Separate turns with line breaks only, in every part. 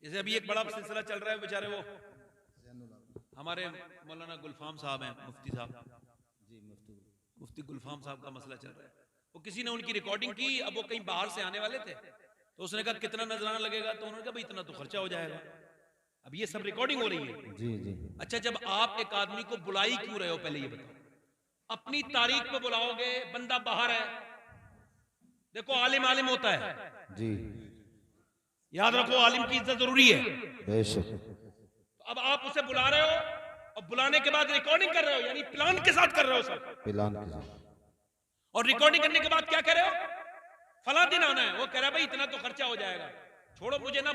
जैसे अभी एक बड़ा सिलसिला चल रहा है, बेचारे वो हमारे मौलाना गुलफाम साहब हैं, मुफ्ती साहब जी, मुफ्ती गुलफाम साहब का मसला चल रहा है। वो किसी ने उनकी रिकॉर्डिंग की, अब वो कहीं बाहर से आने वाले थे, तो उसने कहा कितना नजराना लगेगा, तो उन्होंने कहा भाई इतना तो खर्चा हो जाएगा। अब ये सब रिकॉर्डिंग हो रही है
जी जी।
अच्छा, जब आप एक आदमी को बुलाई क्यों रहे हो, पहले ये बताओ। अपनी तारीख पे बुलाओगे, बंदा बाहर है, देखो आलिम आलिम होता है
जी,
याद रखो, आलिम की इज्जत जरूरी है।
बेशक।
तो अब आप उसे बुला रहे हो और बुलाने के बाद रिकॉर्डिंग कर रहे हो, यानी प्लान के साथ कर रहे हो सब,
प्लान के साथ।
और रिकॉर्डिंग करने के बाद क्या कह रहे हो, फला दिन आना है। वो कह रहा है भाई इतना तो खर्चा हो जाएगा, छोड़ो मुझे ना,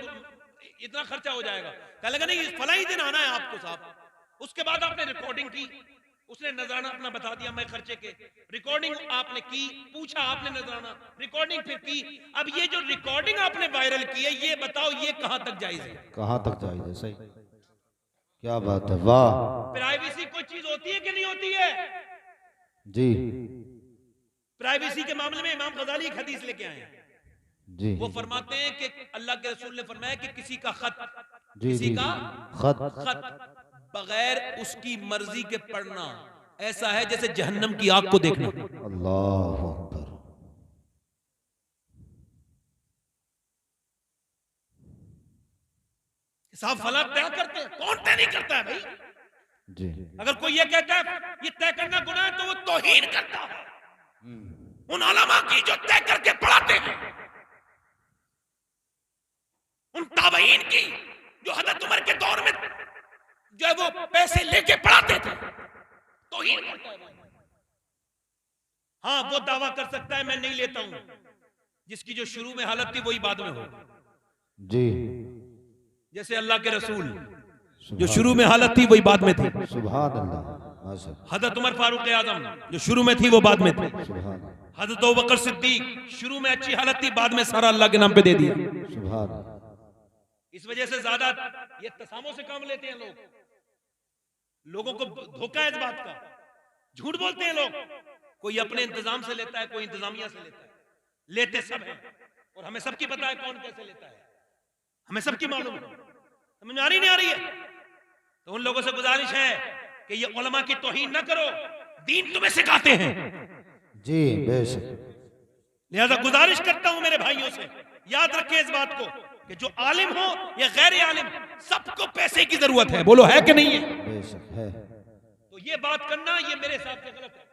इतना खर्चा हो जाएगा। कह लगा नहीं, फला ही दिन आना है आपको साहब। उसके बाद आपने रिकॉर्डिंग की, उसने नजराना अपना बता दिया मैं खर्चे के, रिकॉर्डिंग आपने की, पूछा आपने नजराना, रिकॉर्डिंग फिर की। अब ये जो रिकॉर्डिंग आपने वायरल की है, ये बताओ ये कहां तक जायज है?
कहाँ तक जायज है? सही, क्या बात है, वाह।
प्राइवेसी कोई चीज होती है कि नहीं होती है?
जी
प्राइवेसी के मामले में इमाम गजाली एक हदीस लेके आए हैं।
जी।
वो फरमाते हैं कि अल्लाह के रसूल ने फरमाया कि किसी का खत,
जी
किसी
जी,
का
खत
बगैर उसकी मर्जी के पढ़ना ऐसा है जैसे जहन्नम की आग को देखना।
अल्लाह अकबर।
साहब फला तय करते हैं, कौन तय नहीं करता है भाई?
जी।
अगर कोई ये कहता है ये तय करना गुनाह है, तो वो तौहीन करता है उन उलमा की जो तय करके पढ़ाते हैं, उन ताबईन की जो हज़रत उमर के दौर में जो है वो पैसे लेके पढ़ाते थे। तौहीन करता है। हाँ, वो दावा कर सकता है मैं नहीं लेता हूं, जिसकी जो शुरू में हालत थी वही बाद में हो।
जी।
जैसे अल्लाह के रसूल जो शुरू में हालत थी वही बाद में थी।
सुभान अल्लाह।
हजरत उमर फारूक आजम जो शुरू में थी वो बाद में थी।
सुभान।
हजरत अबू बकर सिद्दीक शुरू में अच्छी हालत थी, बाद में सारा अल्लाह के नाम पे दे दिया।
सुभान।
इस वजह से ज्यादा ये तसामों से काम लेते हैं लोग, लोगों को धोखा है इस बात का, झूठ बोलते हैं लोग। कोई अपने इंतजाम से लेता है, कोई इंतजामिया से लेता है, लेते सब हैं और हमें सबकी पता है कौन कैसे लेता है, हमें सबकी मालूम है। समझ आ रही नहीं आ रही है? तो उन लोगों से गुजारिश है कि ये उलमा की तौहीन ना करो, दीन तुम्हें सिखाते हैं।
जी बेशक।
लिहाजा गुजारिश करता हूं मेरे भाइयों से, याद रखें इस बात को कि जो आलिम हो या गैर आलिम, सबको पैसे की जरूरत है। बोलो है कि नहीं है?
बेशक है।
तो ये बात करना ये मेरे हिसाब से गलत है।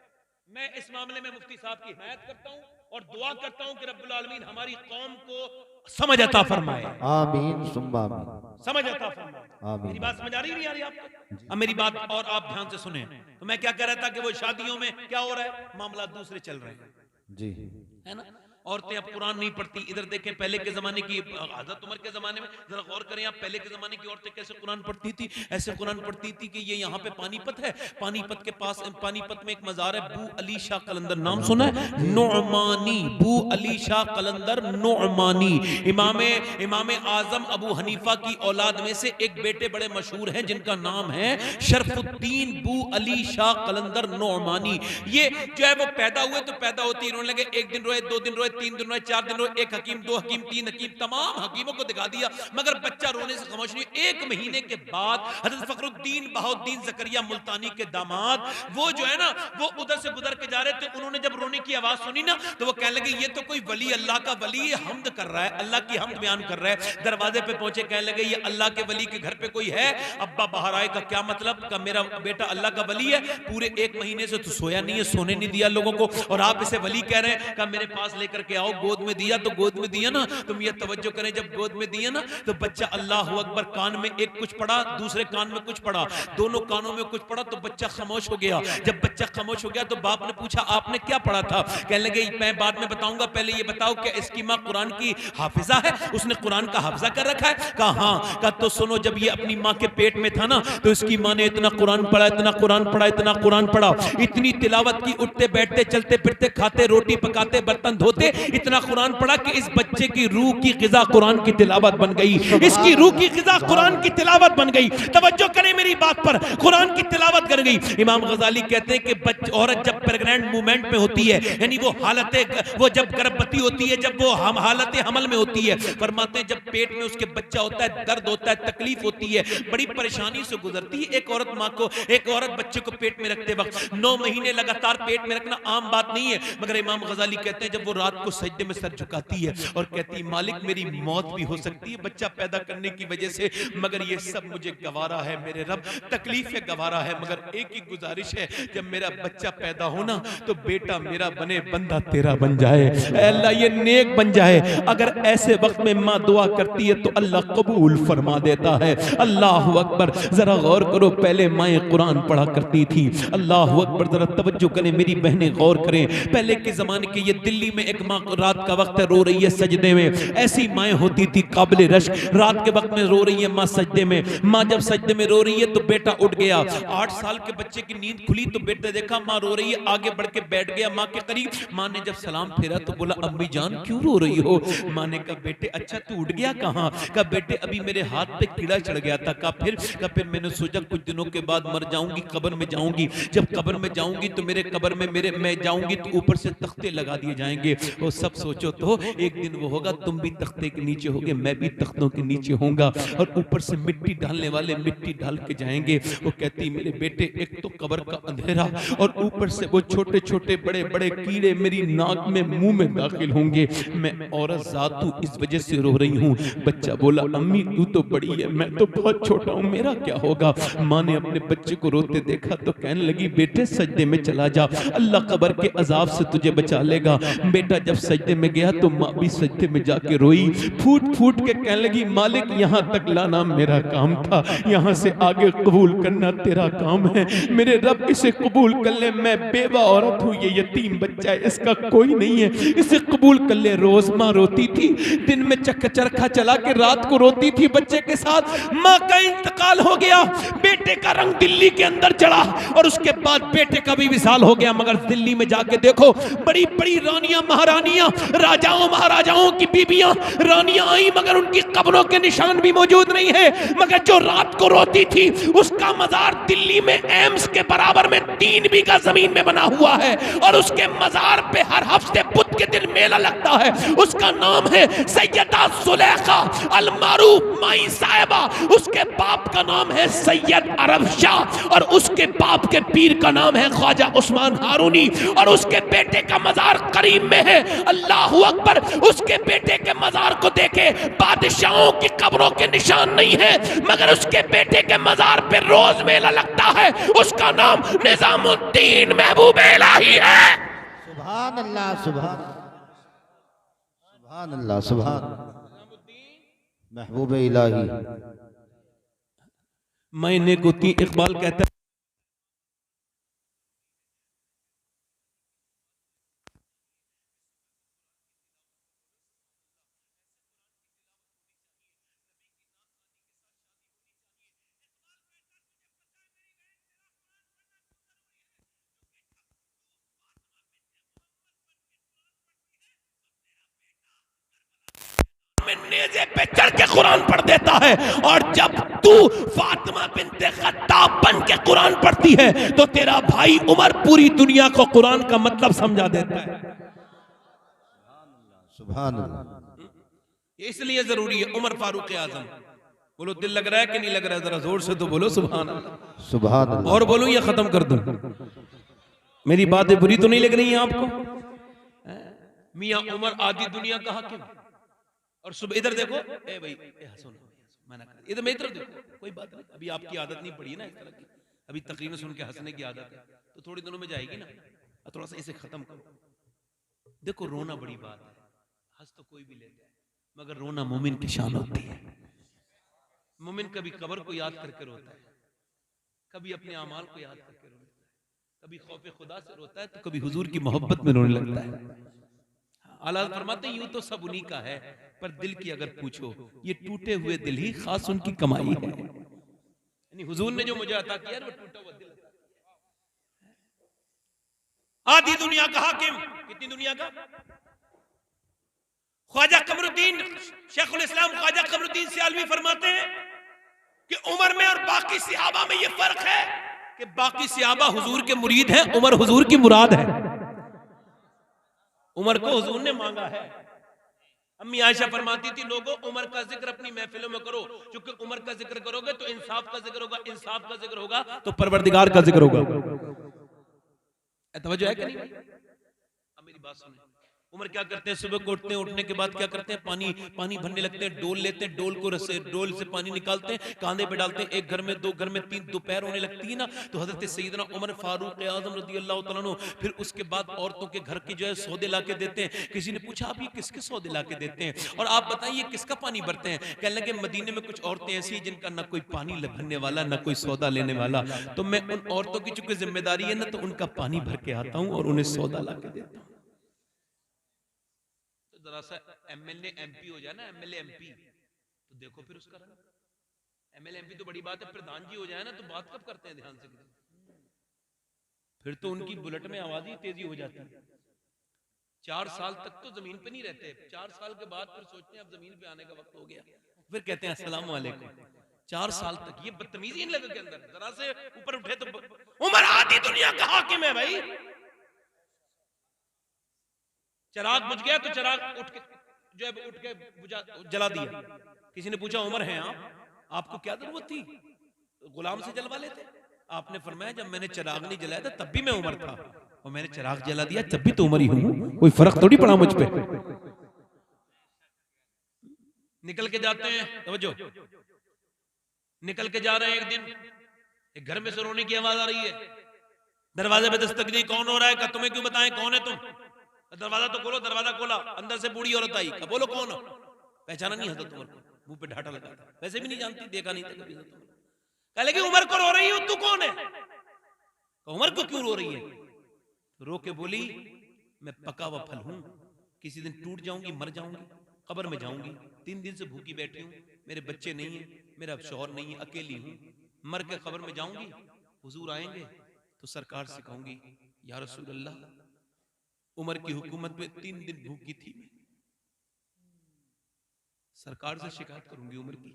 मैं इस मामले में मुफ्ती साहब की हिमायत करता हूं और दुआ करता हूं कि रब्बुल आलमीन हमारी कौम को समझ अता फरमाए।
आमीन सुम्मा आमीन।
समझ अता फरमाए। मेरी बात समझ आ रही नहीं आ रही आपको? अब मेरी बात और आप ध्यान से सुने। तो मैं क्या कह रहा था कि वो शादियों में क्या हो रहा है, मामला दूसरे चल रहे हैं,
जी
है ना। औरतें अब कुरान नहीं पढ़ती। इधर देखें, पहले के जमाने की, हज़रत उमर के जमाने में जरा गौर करें आप, पहले के जमाने की औरतें कैसे कुरान पढ़ती थी। ऐसे कुरान पढ़ती थी कि ये यहाँ पे पानीपत है, पानीपत के पास, पानीपत में एक मजार है, बू अली शाह कलंदर, नाम सुना है? नुअमानी, बू अली शाह कलंदर नुअमानी, इमाम आजम अबू हनीफा की औलाद में से एक बेटे बड़े मशहूर हैं जिनका नाम है शरफुद्दीन बू अली शाह कलंदर नुअमानी। ये जो है वो पैदा हुए तो पैदा होती रोने लगे, एक दिन रोए, 2 दिन रोए, 3 दिन रोए, 4 दिन रोए, 1 हकीम, 2 हकीम, 3 हकीम, तमाम हकीमों को दिखा दिया, मगर बच्चा रोने से खामोश नहीं। 1 महीने के बाद हजरत फखरुद्दीन बहाउद्दीन जकरिया मुल्तानी के दामाद, वो जो है ना, वो उधर से गुजर के जा रहे थे। उन्होंने जब रोने की आवाज सुनी ना, तो वो कहने लगे ये तो कोई वली, अल्लाह का वली, हमद कर रहा है, अल्लाह की हमद बयान कर रहा है। दरवाजे पे पहुंचे, कहने लगे ये अल्लाह के वली के घर पे कोई है? अब्बा बाहर आए, का क्या मतलब? का मेरा बेटा अल्लाह का वली है, पूरे 1 महीने से तो सोया नहीं है, सोने नहीं दिया लोगों को, और आप इसे वली कह रहे हैं। का मेरे पास लेकर के आओ, गोद में दिया तो गोद में दिया ना, तुम ये तवज्जो करें, जब गोद में दिया ना तो बच्चा अल्लाह अकबर, कान में एक कुछ पड़ा, दूसरे कान में कुछ पड़ा, दोनों कानों में कुछ पड़ा, तो बच्चा खामोश हो गया। जब बच्चा खामोश हो गया तो बाप ने पूछा आपने क्या पढ़ा था? कहने लगे मैं बाद में बताऊंगा, पहले ये बताओ कि इसकी माँ कुरान की हाफिजा है, उसने कुरान का हाफिजा कर रखा है? कहा हाँ। कहा तो सुनो, जब ये अपनी माँ के पेट में था ना, तो इसकी माँ ने इतना कुरान पढ़ा, इतना कुरान पढ़ा, इतना कुरान पढ़ा, इतनी तिलावत की, उठते बैठते चलते फिरते खाते रोटी पकाते बर्तन धोते, इतना कुरान पढ़ा कि इस बच्चे की रूह की ग़िज़ा कुरान की तिलावत बन गई, इसकी रूह की ग़िज़ा कुरान की तिलावत बन गई। तवज्जो करें मेरी बात पर, कुरान की तिलावत कर गई। इमाम गजाली कहते हैं कि औरत जब प्रेग्नेंट मूवमेंट में होती है, यानी वो जब गर्भवती होती है, जब वो हालत हमल में होती है, फरमाते हैं जब पेट में उसके बच्चा होता है, दर्द होता है, तकलीफ होती है, बड़ी परेशानी से गुजरती है। एक औरत बच्चे को पेट में रखते वक्त 9 महीने लगातार पेट में रखना आम बात नहीं है, मगर इमाम गजाली कहते हैं जब वो रात को सजदे में सर झुकाती है और कहती है मालिक मेरी मौत भी हो सकती है बच्चा पैदा करने की वजह से, मगर ये सब मुझे गवारा है मेरे रब, तकलीफ गवारा है, मगर एक ही गुजारिश है जब मेरा बच्चा पैदा होना तो बेटा मेरा बने, बंदा तेरा बन जाए, अल्लाह ये नेक बन जाए। अगर ऐसे वक्त में माँ दुआ करती है तो अल्लाह कबूल फरमा देता है। अल्लाह अकबर, जरा गौर करो, पहले माएँ कुरान पढ़ा करती थी। अल्लाह अकबर, जरा तवज्जो करें मेरी बहनें, गौर करें। पहले के जमाने के, ये दिल्ली में एक माँ रात का वक्त है, रो रही है सजदे में, ऐसी माएँ होती थी काबिल रश्क, रात के वक्त में रो रही है माँ सजदे में। माँ जब सजदे में रो रही है तो बेटा उठ गया, 8 साल के बच्चे की नींद खुली तो बेटे देखा माँ रो रही है, आगे बढ़ के बैठ गया माँ के करीब। माँ ने जब सलाम फेरा तो बोला अम्मी जान क्यों रो रही हो? माँ ने कहा बेटे अच्छा तू उठ गया कहाँ? कहा बेटे अभी मेरे हाथ पे कीड़ा चढ़ गया था। कहा फिर मैंने सोचा कुछ दिनों के बाद मर जाऊंगी, कब्र में जाऊंगी, जब कब्र में जाऊंगी तो मेरे कब्र में मैं जाऊंगी तो ऊपर से तख्ते लगा दिए जाएंगे। वो सब सोचो तो एक दिन वो होगा, तुम भी तख्ते के नीचे होगे, मैं भी तख्तों के नीचे होऊंगा, और ऊपर से मिट्टी डालने वाले मिट्टी डाल के जाएंगे। वो कहती मेरे बेटे एक तो कब्र का अंधेरा और ऊपर से वो छोटे छोटे बड़े बड़े कीड़े मेरी नाक में मुंह में दाखिल होंगे, मैं औरत जात हूं इस वजह से रो रही हूं। बच्चा बोला अम्मी तू तो बड़ी है, मैं तो बहुत छोटा हूं, मेरा क्या होगा? माँ ने अपने बच्चे को रोते देखा तो कहने लगी बेटे सजदे में चला जा, अल्लाह कब्र के अजाब से तुझे बचा लेगा। बेटा जब सजदे में गया तो माँ भी सजदे में जाके रोई, फूट फूट के कहने लगी मालिक यहाँ तक लाना मेरा काम था, यहाँ से आगे कबूल करना तेरा काम है, मेरे रब इसे कबूल कर ले, मैं बेवा औरत हूँ, ये यतीम बच्चा है, इसका कोई नहीं है, इसे कबूल कर ले। रोज माँ रोती थी, दिन में चरखा चला के रात को रोती थी बच्चे के साथ। माँ का इंतकाल हो गया, बेटे का रंग दिल्ली के अंदर चढ़ा और उसके बाद बेटे का भी विसाल हो गया। मगर दिल्ली में जाके देखो, बड़ी बड़ी रानियां महारानियां, राजाओं महाराजाओं की बीबियां रानियां आई, मगर उनकी कब्रों के निशान भी मौजूद नहीं है। मगर जो रात को रोती थी उसका मजार दिल्ली में एम्स के बराबर में 3 बीघा जमीन में बना हुआ है, और उसके मजार पे हर हफ्ते बुध के दिन मेला लगता है। उसका नाम है सैयदा सुलेखा अल मारूफ माई साहिबा, उसके बाप का नाम है सैयद अरब शाह, और उसके बाप के पीर का नाम है ख्वाजा उस्मान हारूनी, और उसके बेटे का मजार करीब में है। अल्लाह अकबर, उसके बेटे के मजार को देखे, बादशाहों की कब्रों के निशान नहीं है, मगर उसके बेटे के मजार पे रोज मेला लगता है। उसका नाम निजामुद्दीन महबूब इलाही है।
सुभान अल्लाह, सुभान अल्लाह, सुभान महबूब इलाही।
मैंने गुती इकबाल कहता नेज़े पे चढ़ के कुरान पढ़ देता है, और जब तू फातिमा बिन्ते खत्ताब बन के कुरान पढ़ती है तो तेरा भाई उमर पूरी दुनिया को कुरान का मतलब समझा देता है।
सुभान अल्लाह।
इसलिए जरूरी है उमर फारूक आजम। बोलो दिल लग रहा है कि नहीं लग रहा है? जरा जोर से तो बोलो सुभान अल्लाह।
सुभान अल्लाह।
और बोलो या खत्म कर दूं? मेरी बातें बुरी तो नहीं लग रही हैं आपको? मियां उमर आदि दुनिया का हाकिम, और सुबह इधर देखो, ए भाई सुनो, मना कर, इधर मेरी तरफ देखो, कोई बात नहीं, अभी आपकी आदत नहीं पड़ी है ना इस तरह की, अभी तकरीरें सुन के हंसने की आदत है, तो थोड़ी दिनों में जाएगी ना, थोड़ा सा इसे खत्म करो। देखो रोना बड़ी बात है, हंस तो कोई भी लेता है, मगर रोना मोमिन की शान होती है। मोमिन कभी कब्र को याद करके रोता है, कभी अपने अमाल को याद करके रोता है, कभी खौफ खुदा से रोता है, तो कभी हुजूर की मोहब्बत में रोने लगता है। आला फरमाते यूं तो सब उन्हीं का है, पर दिल की अगर पूछो, ये टूटे हुए दिल ही खास उनकी कमाई है। यानी हुजूर ने जो मुझे अता किया, वो टूटा हुआ दिल। आधी दुनिया का हाकिम, कितनी दुनिया का? ख्वाजा कमरुद्दीन, शेखुल इस्लाम ख्वाजा कमरुद्दीन सियालवी फरमाते हैं कि उमर में और बाकी सहाबा में ये फर्क है कि बाकी सहाबा हुजूर के मुरीद हैं, उमर हुजूर की मुराद है। उमर को हुजूर ने मांगा है। अम्मी आयशा फरमाती थी, लोगों उमर का जिक्र अपनी महफिलों में करो, क्योंकि उमर का जिक्र करोगे तो इंसाफ का जिक्र होगा, इंसाफ का जिक्र होगा तो परवरदिगार का जिक्र होगा। तवज्जो है कि नहीं? अब मेरी बात सुनिए। उमर क्या करते हैं, सुबह को उठते हैं, उठने के बाद क्या करते हैं, पानी भरने लगते हैं, डोल लेते हैं, डोल से पानी निकालते हैं, कांधे पे डालते हैं। एक घर में, दो घर में, तीन, दोपहर होने लगती है ना, तो हजरत सैयदना उमर फारूक आजम रज़ी अल्लाह तआला अन्हु फिर उसके बाद औरतों के घर की जो है सौदे ला के देते हैं। किसी ने पूछा आप ये किसके सौदे ला के देते हैं, और आप बताइए किसका पानी भरते हैं? कहने लगे मदीने में कुछ औरतें ऐसी हैं जिनका ना कोई पानी भरने वाला, ना कोई सौदा लेने वाला, तो मैं उन औरतों की चूंकि जिम्मेदारी है ना, तो उनका पानी भर के आता हूँ और उन्हें सौदा ला के देता हूँ। जरा सा एमएलए एमपी हो जाए ना, एमएलए एमपी, तो देखो फिर उसका रंग। एमएलए एमपी तो बड़ी बात है, प्रधान जी हो जाए ना तो बात कब करते हैं ध्यान से, फिर तो उनकी बुलेट में आवाज ही तेजी हो जाती है। 4 साल तक तो जमीन पे नहीं रहते, 4 साल के बाद फिर सोचते हैं अब जमीन पे आने का वक्त हो गया, फिर कहते हैं अस्सलाम वालेकुम। 4 साल तक ये बदतमीजी इन लोगों के अंदर, जरा से ऊपर उठे तो उमर आधी दुनिया का हाकिम है भाई। चिराग बुझ गया तो चिराग उठ के बुझा जला दिया। किसी ने पूछा उमर हैं आपको क्या जरूरत थी, गुलाम से जलवा लेते? आपने फरमाया जब मैंने चिराग नहीं जलाया था तब भी मैं उमर था, और मैंने चिराग जला दिया तब भी तो उमर ही हूं, कोई फर्क थोड़ी पड़ा मुझ पे। निकल के जाते हैं, समझो, निकल के जा रहे हैं, एक दिन एक घर में से रोने की आवाज आ रही है, दरवाजे पे दस्तक दी, कौन हो रहा है? तुम्हें क्यों बताएं कौन है तुम? दरवाजा तो खोलो। दरवाजा खोला, अंदर से बूढ़ी औरत आई, बोलो कौन हो? पहचाना नहीं हजरत उमर को, मुंह पे ढाटा लगा था, वैसे भी नहीं जानती, देखा नहीं था कभी। कह लगी उमर को रो रही हूं, तू कौन है? उमर को क्यों रो रही है? रो के बोली मैं पका हुआ फल हूं, किसी दिन टूट जाऊंगी, मर जाऊंगी, कब्र में जाऊंगी, 3 दिन से भूखी बैठी हूं, मेरे बच्चे नहीं है, मेरा शौहर नहीं है, अकेली हूं, मर के कब्र में जाऊंगी, हुजूर आएंगे तो सरकार से कहूंगी या रसूल अल्लाह, उमर की हुकूमत में 3 दिन भूखी थी, सरकार से शिकायत करूंगी उमर की।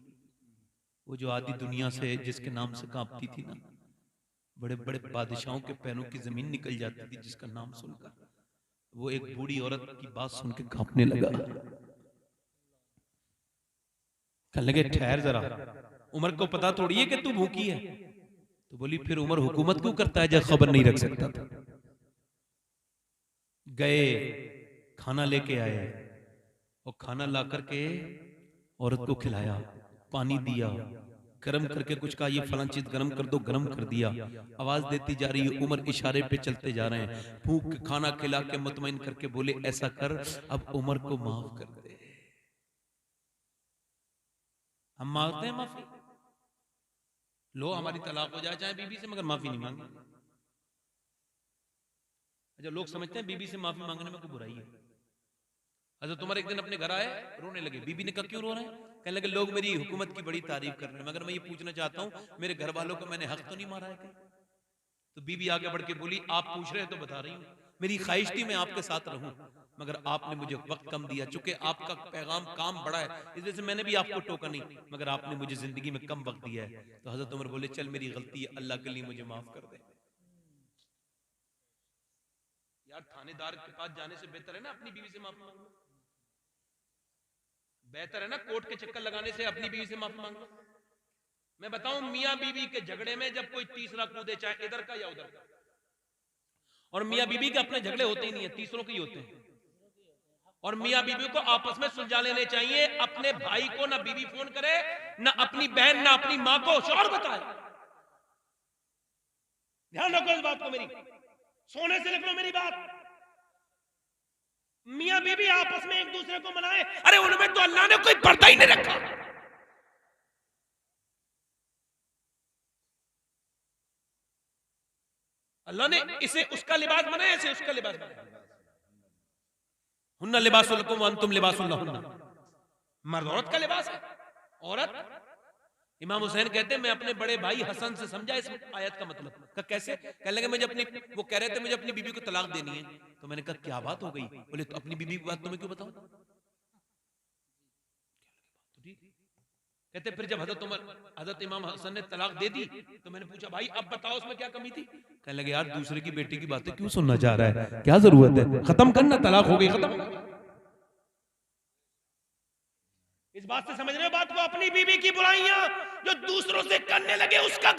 वो जो आधी दुनिया से जिसके नाम से कांपती थी ना, बड़े बड़े बादशाहों के पैरों की जमीन निकल जाती थी जिसका नाम सुनकर, वो एक बूढ़ी औरत की बात सुन के कांपने लगा। कहने लगे ठहर जरा, उमर को पता थोड़ी है कि तू भूखी है। तो बोली फिर उमर हुकूमत क्यों करता है जब खबर नहीं रख सकता था? गए, खाना लेके आए, और खाना ला करके औरत को खिलाया, पानी दिया, गरम करके कुछ कहा ये फलां चीज गरम कर दो, गरम कर दिया, आवाज देती जा रही है, उमर इशारे पे चलते जा रहे हैं, भूख खाना खिला के मुतमईन करके बोले ऐसा कर अब उमर को माफ कर दे। हम मांगते हैं माफी, लो हमारी तलाक हो जाए चाहे बीबी से, मगर माफी नहीं मांगे। अच्छा, लोग समझते हैं बीबी से माफी मांगने में कोई बुराई है। हज़रत उमर एक दिन अपने घर आए, रोने लगे। बीबी ने कहा क्यों रो रहे हैं? कहने लगे लोग मेरी हुकूमत की बड़ी तारीफ कर रहे हैं, मगर मैं ये पूछना चाहता हूँ मेरे घर वालों को मैंने हक तो नहीं मारा है क्या? तो बीबी आगे बढ़ के बोली आप पूछ रहे हैं तो बता रही हूँ, मेरी ख्वाहिश थी मैं आपके साथ रहूं, मगर आपने मुझे वक्त कम दिया, चूंकि आपका पैगाम काम बड़ा है इस वजह से मैंने भी आपको टोका नहीं, मगर आपने मुझे जिंदगी में कम वक्त दिया है। तो हज़रत उमर बोले चल मेरी गलती है, अल्लाह के लिए मुझे माफ कर दे। यार थानेदार के पास जाने से बेहतर है ना अपनी बीवी से माफी मांगना, बेहतर है ना कोर्ट के चक्कर लगाने से अपनी बीवी से माफी मांगना। मैं बताऊं मियां बीवी के झगड़े में जब कोई तीसरा कूदे, चाहे इधर का या उधर का, और मियां बीवी के अपने झगड़े होते ही नहीं है, तीसरों के ही होते हैं, और मियां बीवी को आपस में सुलझा लेने चाहिए। अपने भाई को ना बीवी फोन करे, ना अपनी बहन, ना अपनी मां को शौहर बताए। ध्यान रखो इस बात को, मेरी सोने से लिख लो मेरी बात। मियां बीवी आपस में एक दूसरे को मनाए, अरे उनमें तो अल्लाह ने कोई पर्दा ही नहीं रखा। अल्लाह ने इसे उसका लिबास बनाया, इसे उसका लिबास बनाया। हुन्ना लिबासुल लकुम व अंतुम लिबासुल लहुन्ना, मर्द औरत का लिबास है। औरत, इमाम हुसैन कहते हैं मैं अपने बड़े भाई हसन से समझा इस आयत का मतलब। कहा कैसे? कहने लगे मुझे अपनी, वो कह रहे थे मुझे अपनी बीबी को तलाक देनी है, तो मैंने कहा क्या बात हो गई? बोले तो अपनी बीबी की बात तुम्हें क्यों बताऊं? कहते फिर जब हजरत इमाम हसन ने तलाक दे दी तो मैंने पूछा भाई अब बताओ उसमें क्या कमी थी? कहने लगे यार दूसरे की बेटी की बातें क्यों सुनना चाह रहा है, क्या जरूरत है, खत्म करना, तलाक हो गई खत्म। इस बात से समझ रहे हो बात को? अपनी बीवी की बुराइयां जो दूसरों से करने लगे उसका